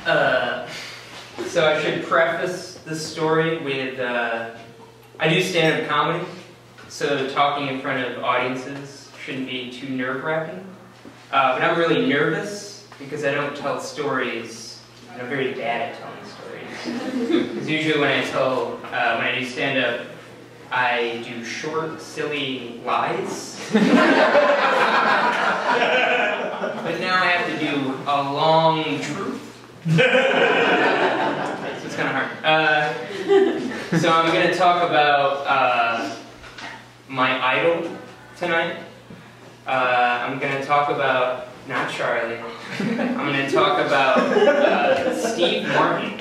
So I should preface this story with, I do stand-up comedy, so talking in front of audiences shouldn't be too nerve-wracking. But I'm really nervous because I don't tell stories. I'm very bad at telling stories. Because usually when I do stand-up, I do short, silly lies. But now I have to do a long truth. So it's kind of hard. So I'm going to talk about my idol tonight. I'm going to talk about, not Charlie, I'm going to talk about Steve Martin.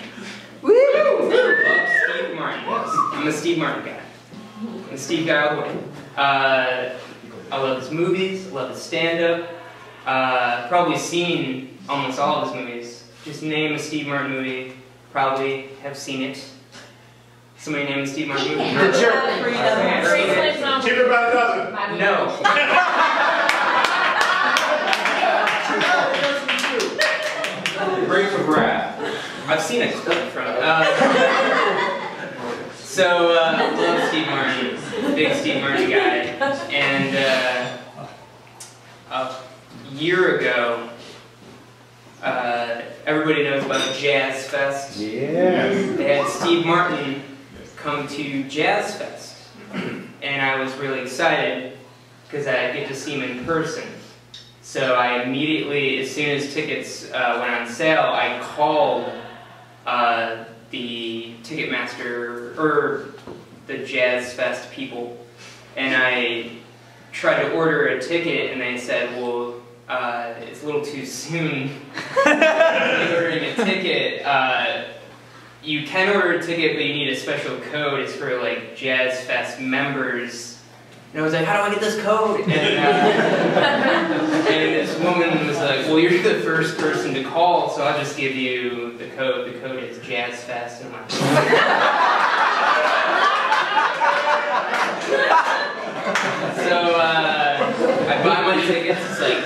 Woo! I love Steve Martin. I'm a Steve Martin guy. I'm a Steve guy all the way. I love his movies, I love his stand-up. Probably seen almost all of his movies. Just name a Steve Martin movie, probably have seen it. Somebody name a Steve Martin movie? You're a jerk. Cheaper by the dozen. No. Break for Wrath. I've seen a clip from it. Love Steve Martin. Big Steve Martin guy. And a year ago, everybody knows about Jazz Fest. Yes. They had Steve Martin come to Jazz Fest. And I was really excited because I get to see him in person. So I immediately, as soon as tickets went on sale, I called the Ticketmaster, or the Jazz Fest people, and I tried to order a ticket, and they said, well, it's a little too soon ordering a ticket. You can order a ticket, but you need a special code. It's for like Jazz Fest members. And I was like, how do I get this code? And this woman was like, well, you're the first person to call, so I'll just give you the code. The code is Jazz Fest. And I'm like, so I buy my tickets. It's like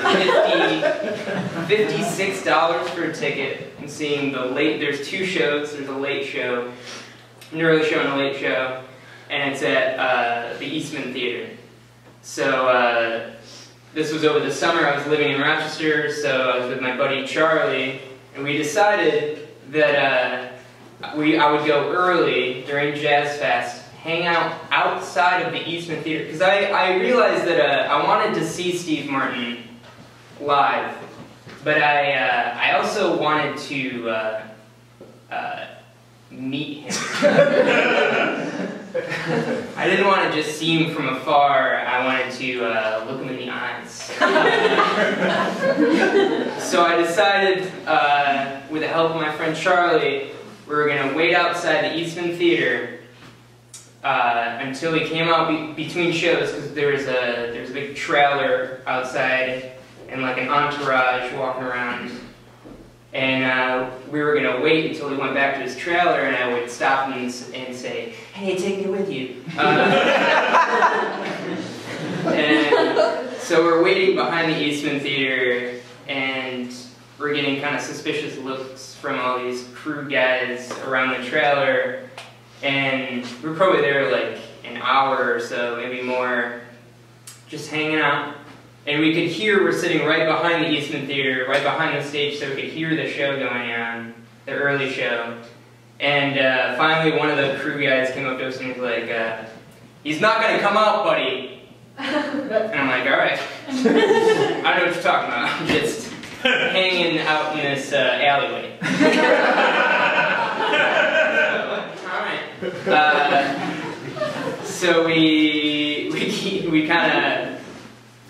$56 for a ticket. I'm seeing there's two shows. There's a late show, an early show and a late show. And it's at the Eastman Theater. So this was over the summer. I was living in Rochester, so I was with my buddy Charlie, and we decided that I would go early during Jazz Fest, hang out outside of the Eastman Theater, because I realized that I wanted to see Steve Martin live, but I also wanted to meet him. I didn't want to just see him from afar. I wanted to look him in the eyes. So I decided, with the help of my friend Charlie, we were going to wait outside the Eastman Theater until he came out between shows, because there was a big trailer outside and like an entourage walking around. And we were going to wait until he went back to his trailer, and I would stop him and say, hey, take me with you. And so we're waiting behind the Eastman Theater, and we're getting kind of suspicious looks from all these crew guys around the trailer. And we were probably there like an hour or so, maybe more, just hanging out. And we could hear, we're sitting right behind the Eastman Theater, right behind the stage, so we could hear the show going on, the early show. And finally one of the crew guys came up to us and was like, he's not going to come out, buddy. And I'm like, alright. I don't know what you're talking about. I'm just hanging out in this alleyway. Alright. So we kind of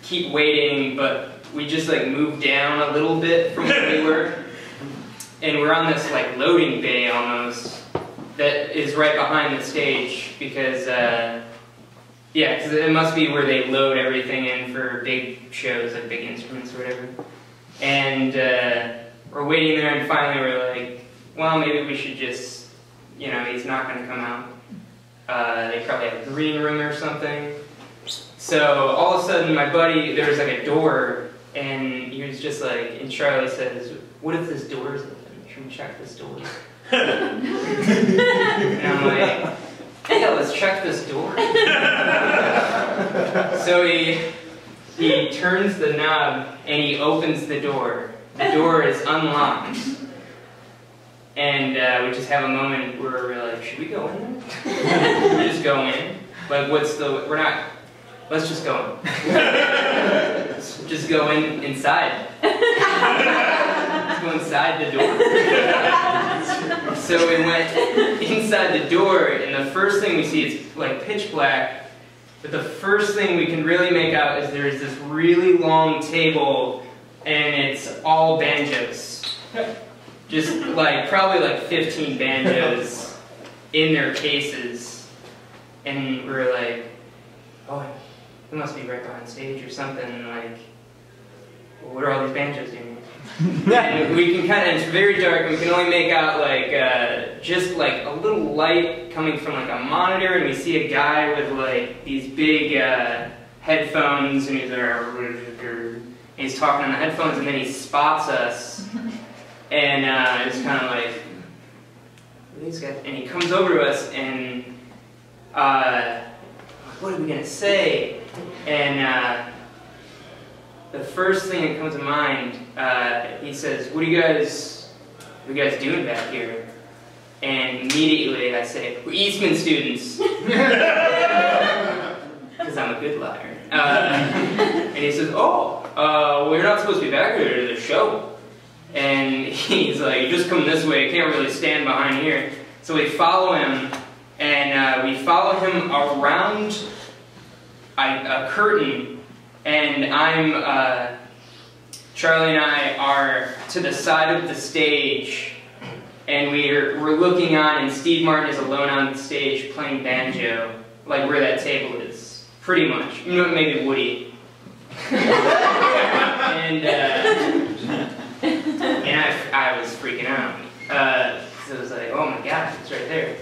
keep waiting, but we just like moved down a little bit from where we were, and we're on this like loading bay almost that is right behind the stage, because because it must be where they load everything in for big shows, like big instruments or whatever. And we're waiting there, and finally we're like, well, maybe we should just, he's not going to come out. They probably have a green room or something. So all of a sudden, my buddy, there was like a door, and he was just like, and Charlie says, what if this door is open? should we check this door? And I'm like, yeah, let's check this door. So he turns the knob and he opens the door. The door is unlocked. And we just have a moment where we're like, should we go in there? We just go in. Like, let's just go in. Just go inside. Let's go inside the door. So we went inside the door, and the first thing we see is like pitch black. But the first thing we can really make out is there's this really long table, and it's all banjos. Just like, probably like 15 banjos in their cases. And we're like, oh, we must be right behind stage or something. Like, well, what are all these banjos doing? And we can kind of, it's very dark, and we can only make out like, just like a little light coming from like a monitor, and we see a guy with like these big headphones, and he's talking on the headphones, and then he spots us, and it's kind of like, these guys, and he comes over to us, and what are we gonna say? And the first thing that comes to mind, he says, what are you guys doing back here? And immediately I say, we're Eastman students. Because I'm a good liar. And he says, oh, we're not supposed to be back here to the show. And he's like, you just come this way, you can't really stand behind here. So we follow him, and we follow him around a curtain. And Charlie and I are to the side of the stage, and we're looking on, and Steve Martin is alone on the stage playing banjo, like where that table is, pretty much. You know, maybe Woody. And I was freaking out. So it was like, oh my gosh, it's right there.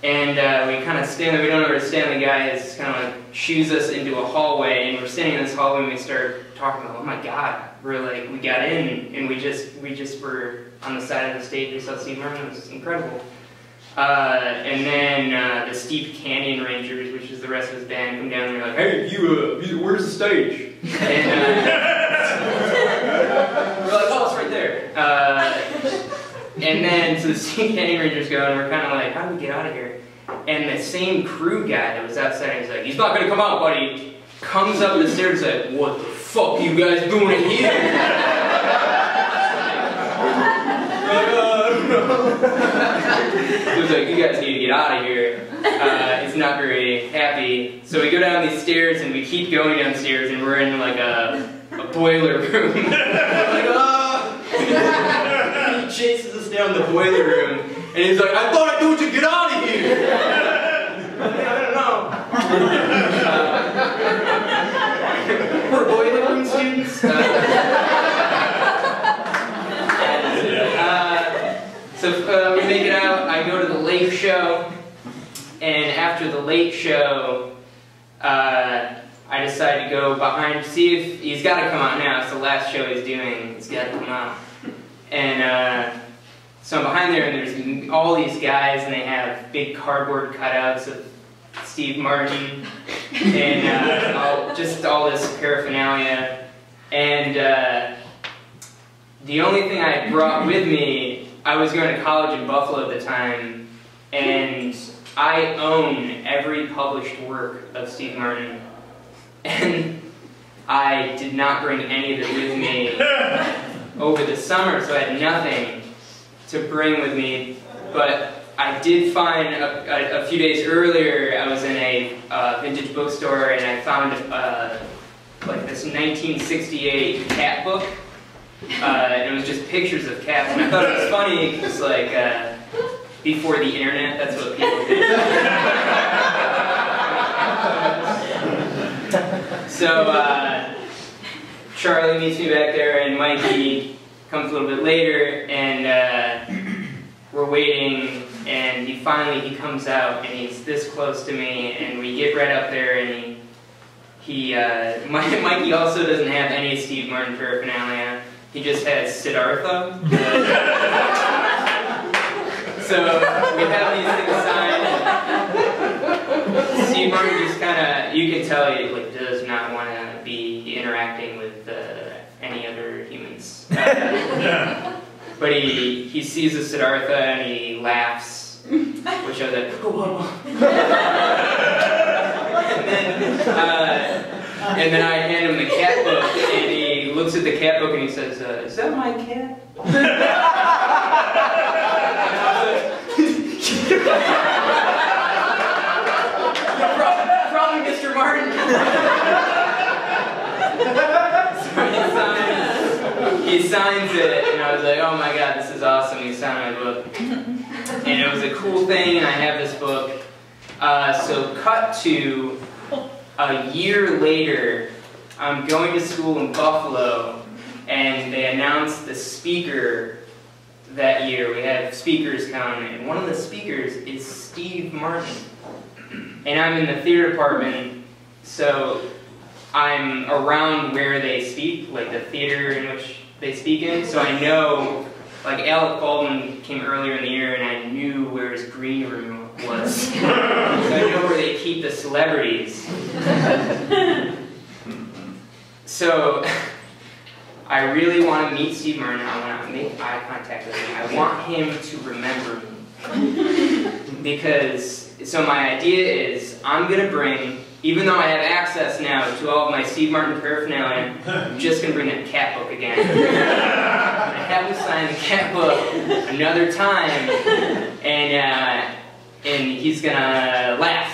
And we kind of stand there, we don't know where to stand. The guy is kind of like shoos us into a hallway, and we're standing in this hallway, and we start talking about, oh my god, we're like, we got in, and we just were on the side of the stage. We saw Steve Martin. It was incredible. And then the Steep Canyon Rangers, which is the rest of his band, come down and they're like, hey, you, where's the stage? And we're like, oh, it's right there. And then, so the Steep Canyon Rangers go, and we're kind of like, how do we get out of here? And the same crew guy that was outside, he's like, he's not going to come out, buddy. Comes up the stairs and said, what the fuck are you guys doing in here? He was like, you guys need to get out of here. It's not very happy. So we go down these stairs, and we keep going downstairs, and we're in like a boiler room. We're like, oh! He chases us down the boiler room, and he's like, I thought I told you to get out of here! I don't know. We're boiler room students. So we make it out, I go to the late show, and after the late show, I decide to go behind, see if, he's got to come out now, it's the last show he's doing, he's got to come out. And so I'm behind there, and there's all these guys, and they have big cardboard cutouts of Steve Martin, and just all this paraphernalia. And the only thing I brought with me, I was going to college in Buffalo at the time, and I own every published work of Steve Martin. And I did not bring any of it with me over the summer, so I had nothing to bring with me. But I did find, a few days earlier, I was in a vintage bookstore, and I found like this 1968 cat book. And it was just pictures of cats, and I thought it was funny because, like, before the internet, that's what people did. So, Charlie meets me back there, and Mikey comes a little bit later, and we're waiting, and he comes out, and he's this close to me, and we get right up there, and Mikey also doesn't have any Steve Martin paraphernalia. he just has Siddhartha. So we have these things signed. Steve Martin just kind of, you can tell he like does not want to be interacting with any other humans. But he sees the Siddhartha and he laughs, which I was like, whoa. And then I hand him the cat book, and he looks at the cat book and he says, is that my cat? Probably Mr. Martin. So he signs it, and I was like, oh my god, this is awesome. He signed my book. And it was a cool thing, and I have this book. So cut to a year later, I'm going to school in Buffalo, and they announced the speaker that year. We had speakers come, and one of the speakers is Steve Martin. And I'm in the theater department, so I'm around where they speak, like the theater in which they speak in, so I know, like Alec Baldwin came earlier in the year and I knew where his green room was. So I know where they keep the celebrities. So I really want to meet Steve Martin. I want to make eye contact with him. I want him to remember me. Because, so my idea is, I'm going to bring, even though I have access now to all of my Steve Martin paraphernalia, I'm just going to bring that cat book again. I'm going to have him sign the cat book another time, and he's going to laugh.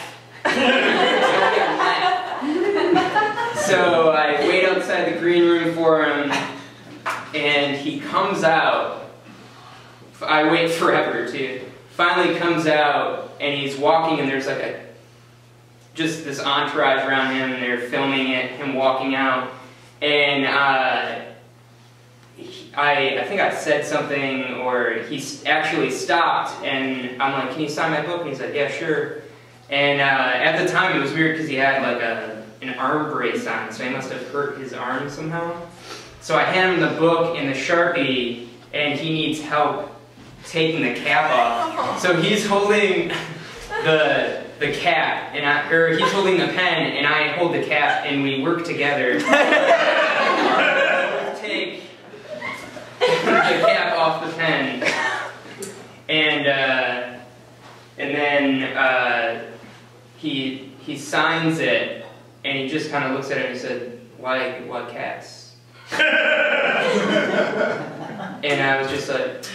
So I wait outside the green room for him, and he comes out. I wait forever, too. Finally comes out, and he's walking, and there's like just this entourage around him, and they're filming it, him walking out, and I think I said something, or he actually stopped, and I'm like, can you sign my book? And he's like, yeah, sure. And at the time, it was weird because he had like an arm brace on, so he must have hurt his arm somehow. So I hand him the book and the Sharpie, and he needs help taking the cap off. So he's holding the cap, and he's holding the pen, and I hold the cap, and we work together. Take the cap off the pen, and then he signs it, and he just kind of looks at it and he said, "Why cats?" And I was just like,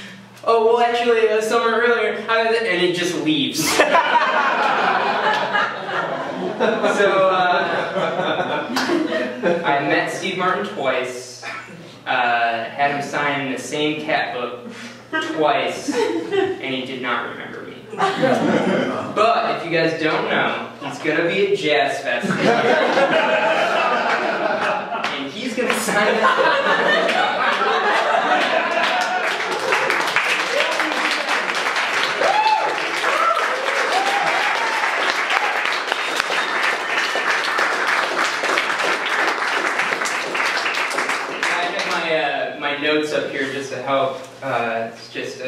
oh, well, actually, somewhere earlier, and he just leaves. So, I met Steve Martin twice, had him sign the same cat book twice, and he did not remember me. But, if you guys don't know, he's going to be at Jazz Fest. And he's going to sign it. My notes up here just to help. It's just